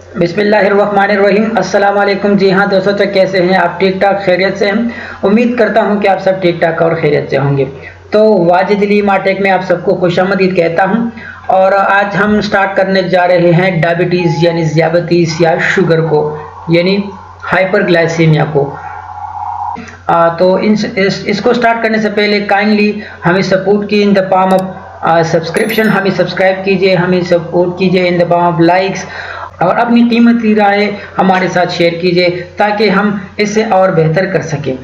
बिस्मिल्लाहिर्रहमानिर्रहीम। अस्सलाम वालेकुम। जी हाँ दोस्तों, तो कैसे हैं आप? ठीक ठाक खैरियत से हैं? उम्मीद करता हूं कि आप सब ठीक ठाक और खैरियत से होंगे। तो वाजिद अली माटेक में आप सबको खुशामदीद कहता हूं। और आज हम स्टार्ट करने जा रहे हैं डायबिटीज़ यानी ज़ियाबतीस या शुगर को, यानी हाइपरग्लाइसीमिया को। तो इसको स्टार्ट करने से पहले काइंडली हमें सपोर्ट की in the palm of subscription, हमें सब्सक्राइब कीजिए, हमें सपोर्ट कीजिए in the palm of likes, और अपनी कीमती राय हमारे साथ शेयर कीजिए ताकि हम इससे और बेहतर कर सकें।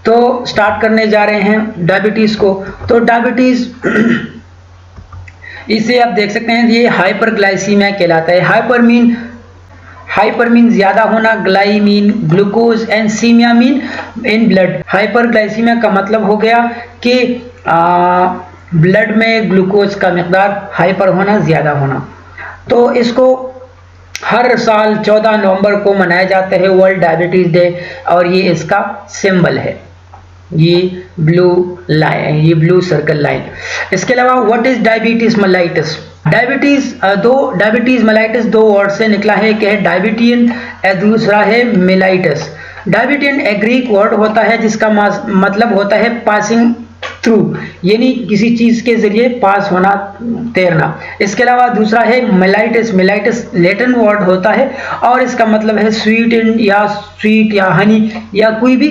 तो स्टार्ट करने जा रहे हैं डायबिटीज़ को। तो डायबिटीज़ इसे आप देख सकते हैं, ये हाइपरग्लाइसीमिया कहलाता है। हाइपर मीन ज़्यादा होना, ग्लाई mean glucose, and simia mean in blood. Hyperglycaemia का मतलब हो गया कि ब्लड में ग्लूकोज का मकदार हाइपर होना, ज़्यादा होना। तो इसको हर साल 14 नवंबर को मनाया जाता है वर्ल्ड डायबिटीज़ डे, और ये इसका सिंबल है, ये ब्लू लाइन, ये ब्लू सर्कल लाइन। इसके अलावा what is diabetes mellitus? Diabetes mellitus दो वर्ड से निकला है, कि है डायबिटियन, दूसरा है मेलाइटिस। डायबिटियन एक ग्रीक वर्ड होता है जिसका मतलब होता है पासिंग थ्रू, यानी किसी चीज के जरिए पास होना, तैरना। इसके अलावा दूसरा है मेलाइटिस। मेलाइटिस लैटिन वर्ड होता है और इसका मतलब है स्वीट या हनी या कोई भी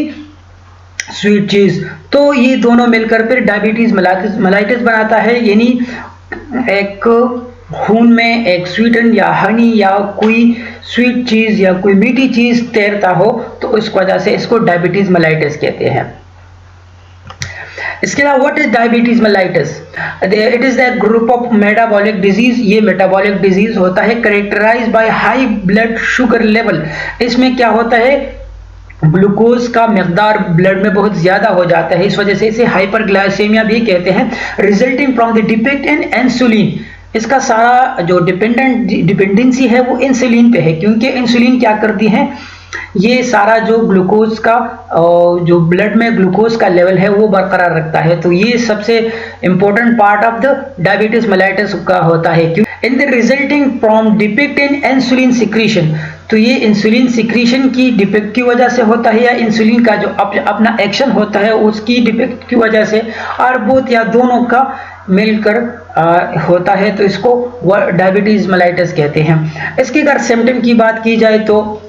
स्वीट चीज। तो ये दोनों मिलकर फिर डायबिटीज मेलाइटिस बनाता है, यानी एक खून में एक स्वीटन या हनी या कोई स्वीट चीज या कोई मीठी चीज तैरता हो, तो इस वजह से इसको डायबिटीज मेलाइटिस कहते हैं। इसके अलावा what is diabetes mellitus? It is that group of metabolic disease. ये मेटाबॉलिक डिजीज होता है characterize by high blood sugar level. इसमें क्या होता है, ग्लूकोज का मकदार ब्लड में बहुत ज्यादा हो जाता है, इस वजह से इसे हाइपरग्लाइसेमिया भी कहते हैं, resulting from the defect in insulin. इसका सारा जो डिपेंडेंसी है वो इंसुलिन पे है, क्योंकि इंसुलिन क्या करती है, ये सारा जो ग्लूकोज का जो ब्लड में ग्लूकोज का लेवल है वो बरकरार रखता है। तो ये सबसे important part of the diabetes mellitus का होता है। In the resulting from defect in insulin secretion. तो ये इंसुलिन सिक्रीशन की डिफेक्ट की वजह से होता है, या इंसुलिन का जो अपना एक्शन होता है उसकी डिफेक्ट की वजह से, और बोथ या दोनों का मिलकर होता है। तो इसको डायबिटीज मेलाइटिस कहते हैं। इसके अगर सिम्टम की बात की जाए तो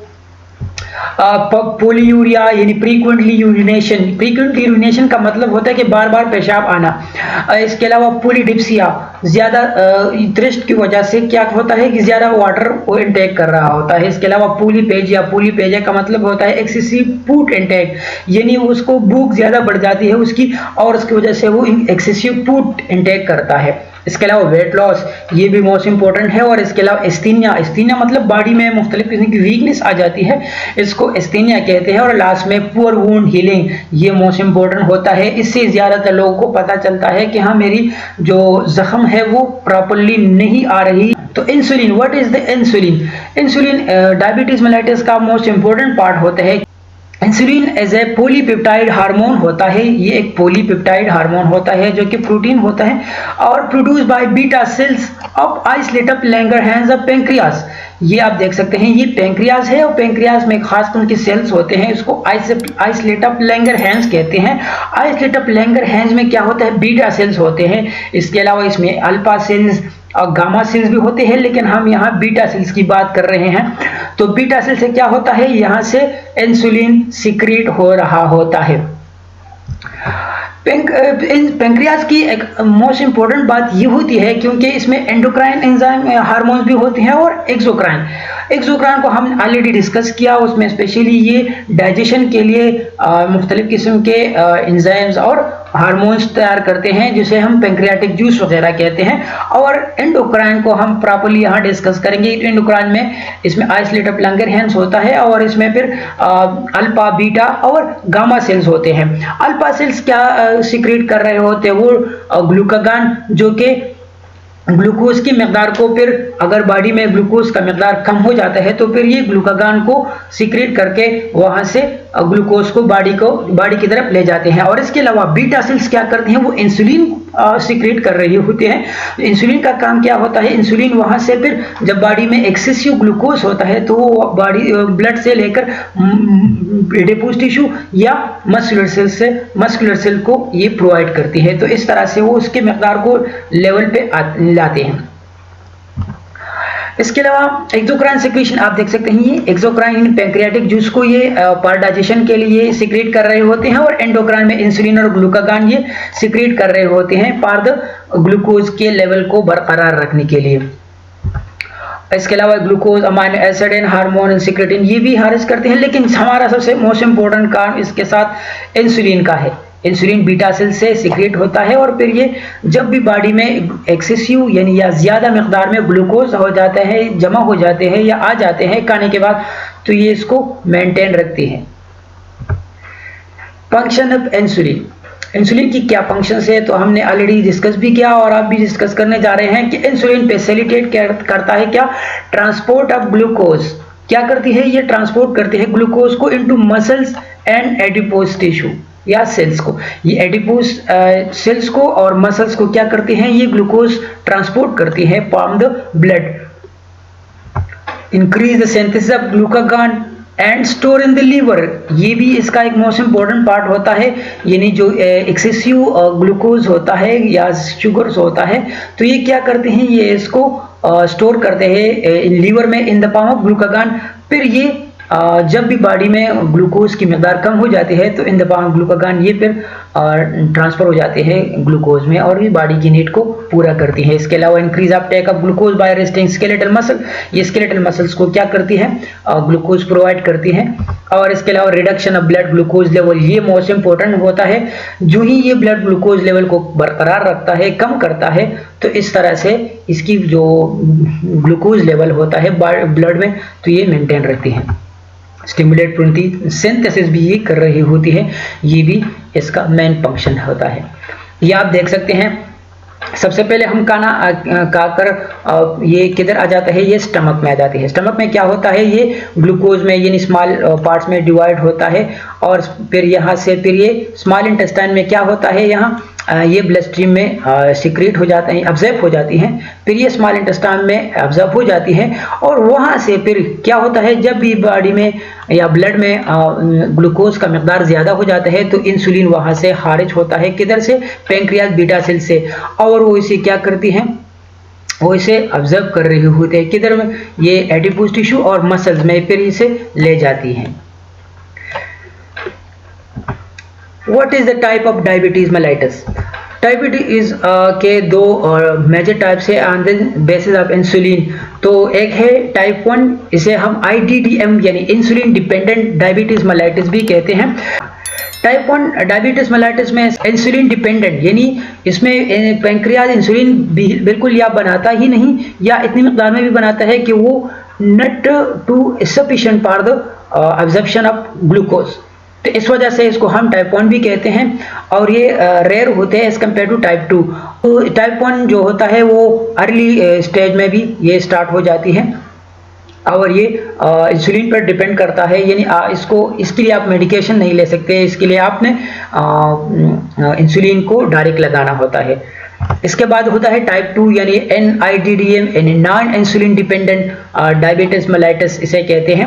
पोलियूरिया यानी फ्रीक्वेंटली यूरिनेशन का मतलब होता है कि बार बार पेशाब आना। इसके अलावा पोलीडिप्सिया, ज्यादा थ्रस्ट की वजह से क्या होता है कि ज्यादा वाटर वो इंटेक कर रहा होता है। इसके अलावा पोलीपेजिया का मतलब होता है एक्सेसिव फूड इंटेक, यानी उसको भूख ज्यादा बढ़ जाती है उसकी, और उसकी वजह से वो एक्सेसिव फूड इंटेक करता है। इसके अलावा वेट लॉस, ये भी मोस्ट इंपॉर्टेंट है। और इसके अलावा एस्थीनिया मतलब बॉडी में मुख्तलिफ किस्म की वीकनेस आ जाती है, इसको एस्थीनिया कहते हैं। और लास्ट में पुअर वुंड हीलिंग, ये मोस्ट इंपॉर्टेंट होता है। इससे ज्यादातर लोगों को पता चलता है कि हाँ, मेरी जो जख्म है वो प्रॉपरली नहीं आ रही। तो insulin, what is the insulin diabetes mellitus का मोस्ट इंपॉर्टेंट पार्ट होता है। Insulin as a polypeptide hormone होता है, ये एक पॉलीपेप्टाइड हार्मोन होता है जो कि प्रोटीन होता है, और produce by beta cells of isolated Langerhans of pancreas. ये आप देख सकते हैं, ये पेंक्रियास है, और पेंक्रियास में खास उनके सेल्स होते हैं, इसको आइसोलेटल लैंगरहैंस कहते हैं। आइसोलेटल लैंगरहैंस में क्या होता है, बीटा सेल्स होते हैं। इसके अलावा इसमें अल्फा सेल्स और गामा सेल्स भी होते हैं, लेकिन हम यहाँ बीटा सेल्स की बात कर रहे हैं। तो बीटा सेल से क्या होता है, यहाँ से इंसुलिन सिक्रीट हो रहा होता है। पेंक्रियास की एक मोस्ट इंपॉर्टेंट बात ये होती है, क्योंकि इसमें एंडोक्राइन एंजाइम हार्मोन्स भी होते हैं और एक्सोक्राइन को हम ऑलरेडी डिस्कस किया। उसमें स्पेशली ये डाइजेशन के लिए मुख्तलिफ किस्म के एंजाइम्स और हार्मोन्स तैयार करते हैं, जिसे हम पेंक्रियाटिक जूस वगैरह कहते हैं। और एंडोक्राइन को हम प्रॉपर्ली यहाँ डिस्कस करेंगे। एंडोक्राइन में इसमें आइसोलेटल लैंगरहैंस होता है, और इसमें फिर अल्फा, बीटा और गामा सेल्स होते हैं। अल्फा सेल्स क्या सिक्रीट कर रहे होते हैं, वो ग्लूकागॉन, जो कि ग्लूकोज की मकदार को, फिर अगर बॉडी में ग्लूकोज का मकदार कम हो जाता है तो फिर ये ग्लूकागॉन को सिक्रेट करके वहां से ग्लूकोज को बॉडी की तरफ ले जाते हैं। और इसके अलावा बीटा सेल्स क्या करते हैं, वो इंसुलिन सीक्रेट कर रही होते हैं। इंसुलिन का काम क्या होता है, इंसुलिन वहां से फिर जब बॉडी में एक्सेसिव ग्लूकोज होता है तो वो बॉडी ब्लड से लेकर एडिपोज टिश्यू या मस्कुलर सेल को ये प्रोवाइड करती है। तो इस तरह से वो उसके मकदार को लेवल पे लाते हैं। इसके अलावा एक्सोक्राइन सिक्रीशन आप देख सकते हैं, ये एक्सोक्राइन पैंक्रियाटिक जूस को ये पार डाइजेशन के लिए सिक्रेट कर रहे होते हैं, और एंडोक्राइन में इंसुलिन और ग्लूकागॉन ये सिक्रेट कर रहे होते हैं पार द ग्लूकोज के लेवल को बरकरार रखने के लिए। इसके अलावा glucose, amino acid and hormone and secretin ये भी हारिस करते हैं, लेकिन हमारा सबसे मोस्ट इंपॉर्टेंट काम इसके साथ इंसुलिन का है। इंसुलिन बीटा सेल से सिक्रेट होता है, और फिर ये जब भी बॉडी में एक्सेसिव यानी या ज्यादा मिकदार में ग्लूकोज हो जाता है, जमा हो जाते हैं या आ जाते हैं खाने के बाद, तो ये इसको मेंटेन रखती है। फंक्शन ऑफ इंसुलिन, इंसुलिन की क्या फंक्शन है तो हमने ऑलरेडी डिस्कस भी किया और आप भी डिस्कस करने जा रहे हैं कि इंसुलिन फैसिलिटेट करता है क्या, ट्रांसपोर्ट ऑफ ग्लूकोज। क्या करती है, ये ट्रांसपोर्ट करती है ग्लूकोज को into muscles and adipose tissue या सेल्स को। ये एडिपोज सेल्स को और मसल्स को क्या करते हैं, ये ग्लूकोज ट्रांसपोर्ट करती है from the blood. Increase the synthesis of glucagon and store in the liver, ये भी इसका एक मोस्ट इंपॉर्टेंट पार्ट होता है। यानी जो एक्सेसिव ग्लूकोज होता है या शुगर्स होता है, तो ये क्या करते हैं, ये इसको स्टोर करते हैं लीवर में in the form of glucagon. फिर ये जब भी बॉडी में ग्लूकोज की मिकदार कम हो जाती है तो in the form of glucagon ये फिर ट्रांसफर हो जाते हैं ग्लूकोज में और ये बॉडी की नीड को पूरा करती है। इसके अलावा increase uptake of glucose by resting skeletal muscle, ये स्केलेटल मसल्स को क्या करती है, ग्लूकोज प्रोवाइड करती है। और इसके अलावा reduction of blood glucose level, ये मोस्ट इंपॉर्टेंट होता है। जो ही ये ब्लड ग्लूकोज लेवल को बरकरार रखता है, कम करता है, तो इस तरह से इसकी जो ग्लूकोज लेवल होता है ब्लड में, तो ये मेंटेन रहती है। स्टिमुलेट प्रोटीन सिंथेसिस भी ये कर रही होती है, ये भी इसका मेन फंक्शन होता है। ये आप देख सकते हैं। सबसे पहले हम खाना खाकर ये किधर आ जाता है, ये स्टमक में आ जाती है। स्टमक में क्या होता है, ये ग्लूकोज में यानी स्मॉल पार्ट्स में डिवाइड होता है, और फिर यहाँ से फिर ये स्मॉल इंटेस्टाइन में क्या होता है, यहाँ ये ब्लड स्ट्रीम में सिक्रेट हो जाते हैं, ऑब्जर्व हो जाती हैं। फिर ये स्मॉल इंटेस्टाइन में ऑब्जर्व हो जाती है, और वहाँ से फिर क्या होता है, जब भी बॉडी में या ब्लड में ग्लूकोज का मिकदार ज़्यादा हो जाता है तो इंसुलिन वहाँ से खारिज होता है, किधर से, पैंक्रियास बीटा सेल से, और वो इसे क्या करती हैं, वो इसे ऑब्जर्व कर रही होते हैं, किधर में, ये एडिपोज टिश्यू और मसल्स में, फिर इसे ले जाती हैं। What is the type of diabetes mellitus? Diabetes के दो मेजर टाइप्स है on the basis of insulin. तो एक है टाइप 1, इसे हम IDDM यानी इंसुलिन डिपेंडेंट डायबिटीज मेलाइटिस भी कहते हैं। टाइप 1 डायबिटीज मेलाइटिस में इंसुलिन डिपेंडेंट यानी इसमें पैंक्रियाज इंसुलिन बिल्कुल या बनाता ही नहीं या इतनी मिकदार में भी बनाता है कि वो not too sufficient for the absorption of glucose. तो इस वजह से इसको हम टाइप 1 भी कहते हैं, और ये रेयर होते हैं एज कम्पेयर टू टाइप 2। तो टाइप 1 जो होता है वो अर्ली स्टेज में भी ये स्टार्ट हो जाती है, और ये इंसुलिन पर डिपेंड करता है, यानी इसके लिए आप मेडिकेशन नहीं ले सकते, इसके लिए आपने इंसुलिन को डायरेक्ट लगाना होता है। इसके बाद होता है टाइप 2 यानी NIDDM यानी non insulin dependent diabetes mellitus इसे कहते हैं।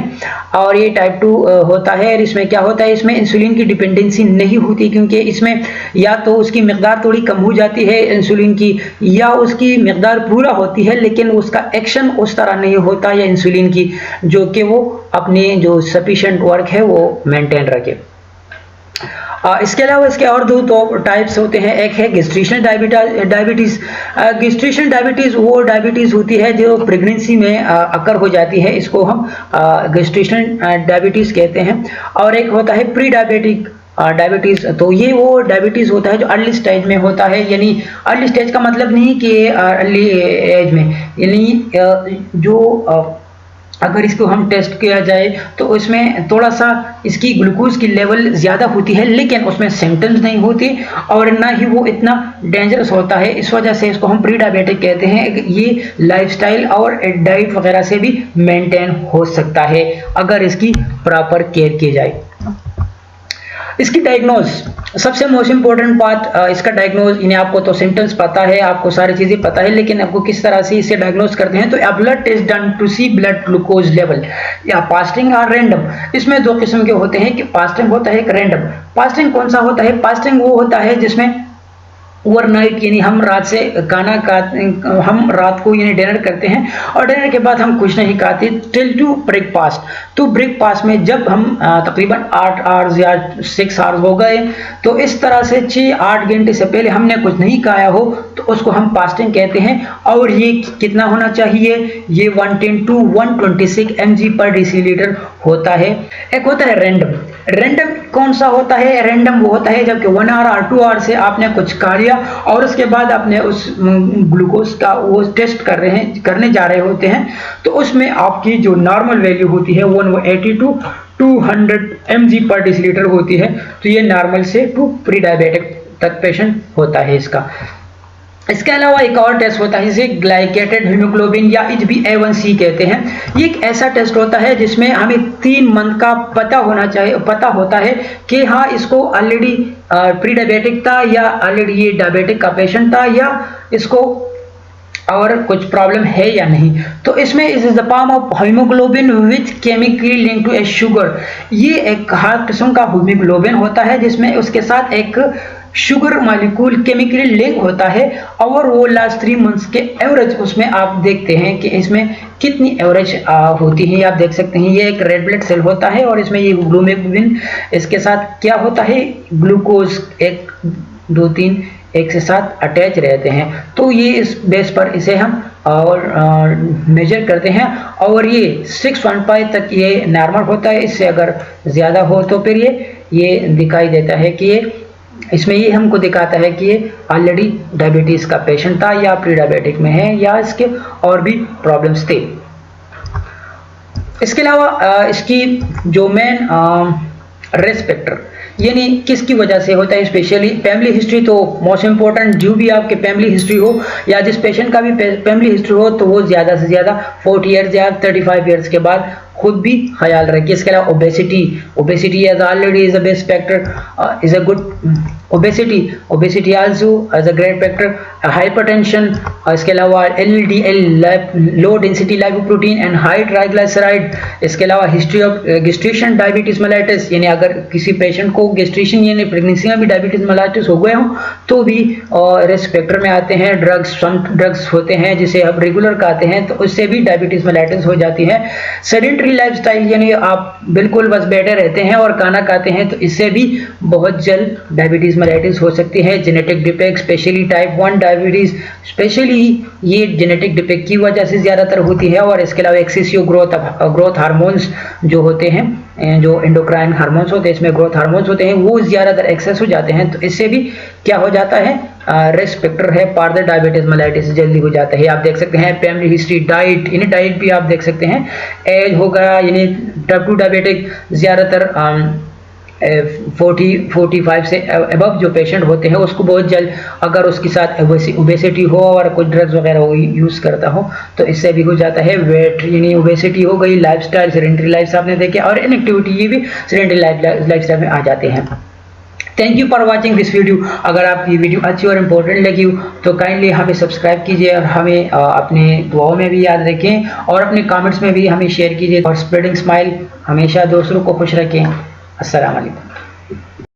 और ये टाइप 2 होता है, और इसमें क्या होता है, इसमें इंसुलिन की डिपेंडेंसी नहीं होती, क्योंकि इसमें या तो उसकी मिकदार थोड़ी कम हो जाती है इंसुलिन की, या उसकी मिकदार पूरा होती है लेकिन उसका एक्शन उस तरह नहीं होता या इंसुलिन की, जो कि वो अपनी जो सफिशिएंट वर्क है वो मेंटेन रखे। इसके अलावा इसके और दो टाइप्स होते हैं। एक है गेस्टेशनल डायबिटीज। गेस्टेशनल डायबिटीज वो डायबिटीज होती है जो प्रेगनेंसी में अकर हो जाती है, इसको हम गेस्टेशनल डायबिटीज कहते हैं। और एक होता है प्री डायबिटिक डायबिटीज। तो ये वो डायबिटीज होता है जो अर्ली स्टेज में होता है, यानी अर्ली स्टेज का मतलब नहीं कि अर्ली एज में, यानी जो अगर इसको हम टेस्ट किया जाए तो इसमें थोड़ा सा इसकी ग्लूकोज की लेवल ज़्यादा होती है, लेकिन उसमें सिम्टम्स नहीं होती और ना ही वो इतना डेंजरस होता है। इस वजह से इसको हम प्री डायबिटिक कहते हैं। ये लाइफस्टाइल और डाइट वगैरह से भी मेंटेन हो सकता है अगर इसकी प्रॉपर केयर की जाए। इसकी डायग्नोज सबसे मोस्ट इंपॉर्टेंट पार्ट, इसका डायग्नोज, इन्हें आपको तो सिम्टम्स पता है, आपको सारी चीजें पता है, लेकिन आपको किस तरह से इसे डायग्नोज करते हैं। तो a blood test done to see blood glucose level या फास्टिंग और रैंडम। इसमें दो किस्म के होते हैं कि फास्टिंग होता है, एक रैंडम। फास्टिंग कौन सा होता है? फास्टिंग वो होता है जिसमें ओवरनाइट, यानी हम रात से हम रात को यानी डिनर करते हैं और डिनर के बाद हम कुछ नहीं खाते टिल टू ब्रेकफास्ट। तो ब्रेकफास्ट में जब हम तकरीबन 8 आवर्स या 6 आवर्स हो गए, तो इस तरह से 6-8 घंटे से पहले हमने कुछ नहीं खाया हो तो उसको हम फास्टिंग कहते हैं। और ये कितना होना चाहिए? ये 110 to 126 mg पर डेसीलीटर होता है। एक होता है रैंडम। रैंडम कौन सा होता है? रैंडम वो होता है जबकि 1 आवर और 2 आवर से आपने कुछ खा लिया और उसके बाद आपने उस ग्लूकोज का वो टेस्ट करने जा रहे होते हैं, तो उसमें आपकी जो नॉर्मल वैल्यू होती है वो 80 to 200 mg पर डेसीलीटर होती है। तो ये नॉर्मल से टू प्री डायबिटिक तक पेशेंट होता है इसका। इसके अलावा एक और टेस्ट होता है जिसे ग्लाइकेटेड हीमोग्लोबिन या HbA1c कहते हैं। ये एक ऐसा टेस्ट होता है जिसमें हमें 3 मंथ का पता होता है कि हाँ इसको ऑलरेडी प्री डायबिटिक था या ऑलरेडी ये डायबिटिक का पेशेंट था या इसको और कुछ प्रॉब्लम है या नहीं। तो इसमें is the form of haemoglobin which chemically link to a sugar. ये एक खास किस्म का हीमोग्लोबिन होता है जिसमें उसके साथ एक शुगर मॉलिक्यूल केमिकली लिंक होता है और वो लास्ट 3 मंथ्स के एवरेज उसमें आप देखते हैं कि इसमें कितनी एवरेज होती है। आप देख सकते हैं ये एक रेड ब्लड सेल होता है और इसमें ये हीमोग्लोबिन, इसके साथ क्या होता है? ग्लूकोज 1 2 3 एक से साथ अटैच रहते हैं। तो ये इस बेस पर इसे हम और मेजर करते हैं और ये 6.5 तक ये नॉर्मल होता है। इससे अगर ज़्यादा हो तो फिर ये दिखाई देता है कि ये इसमें ये हमको दिखाता है कि ये ऑलरेडी डायबिटीज का पेशेंट था या प्री डायबिटिक में है या इसके और भी प्रॉब्लम्स थे। इसके अलावा इसकी जो मेन रिस्क फैक्टर यानी किसकी वजह से होता है, स्पेशली फैमिली हिस्ट्री तो मोस्ट इंपॉर्टेंट। जो भी आपके फैमिली हिस्ट्री हो या जिस पेशेंट का भी फैमिली हिस्ट्री हो तो वो ज़्यादा से ज़्यादा 40 ईयर्स या 35 ईयर्स के बाद खुद भी ख्याल रखिए। इसके अलावा obesity as already is a best factor, is a good obesity also as a great factor. Hypertension, इसके अलावा LDL low density lipoprotein and high triglyceride. इसके अलावा history of gestation diabetes mellitus, यानी अगर किसी पेशेंट को गेस्टेशन यानी pregnancy में भी डायबिटीज मेलाइटिस हो गए हो तो भी रिस्क फैक्टर में आते हैं। सम ड्रग्स होते हैं जिसे आप रेगुलर खाते हैं तो उससे भी डायबिटीज मेलाइटिस हो जाती है। सेडेंटरी लाइफस्टाइल, यानी आप बिल्कुल बस बैठे रहते हैं और खाना खाते हैं तो इससे भी बहुत जल्द डायबिटीज मेलाइटिस हो सकती है। Genetic defect, specially type 1 diabetes, specially ये जेनेटिक डिफेक्ट की वजह से ज़्यादातर होती है। और इसके अलावा एक्सेसिव ग्रोथ हार्मोन्स जो होते हैं, जो एंडोक्राइन हार्मोन्स होते हैं, इसमें ग्रोथ हार्मोन्स होते हैं, वो ज़्यादातर एक्सेस हो जाते हैं तो इससे भी क्या हो जाता है? रिस्क फैक्टर है फॉर द डायबिटीज मेलाइटिस, जल्दी हो जाता है। आप देख सकते हैं फैमिली हिस्ट्री, डाइट, यानी डाइट भी आप देख सकते हैं। एज हो गया, यानी टाइप 2 डायबिटिक ज़्यादातर 40-45 से अबव जो पेशेंट होते हैं उसको बहुत जल्द, अगर उसके साथ ओबेसिटी हो और कुछ ड्रग्स वगैरह वो यूज़ करता हो तो इससे भी हो जाता है। वेट यानी ओबेसिटी हो गई, लाइफस्टाइल, सेडेंटरी लाइफ आपने देखे, और इनएक्टिविटी ये भी सेडेंटरी लाइफस्टाइल में आ जाते हैं। Thank you for watching this video. अगर आपकी वीडियो अच्छी और इम्पोर्टेंट लगी हो तो काइंडली हमें सब्सक्राइब कीजिए और हमें अपने दुआओं में भी याद रखें और अपने कमेंट्स में भी हमें शेयर कीजिए। और स्प्रेडिंग स्माइल, हमेशा दूसरों को खुश रखें। अस्सलाम वालेकुम।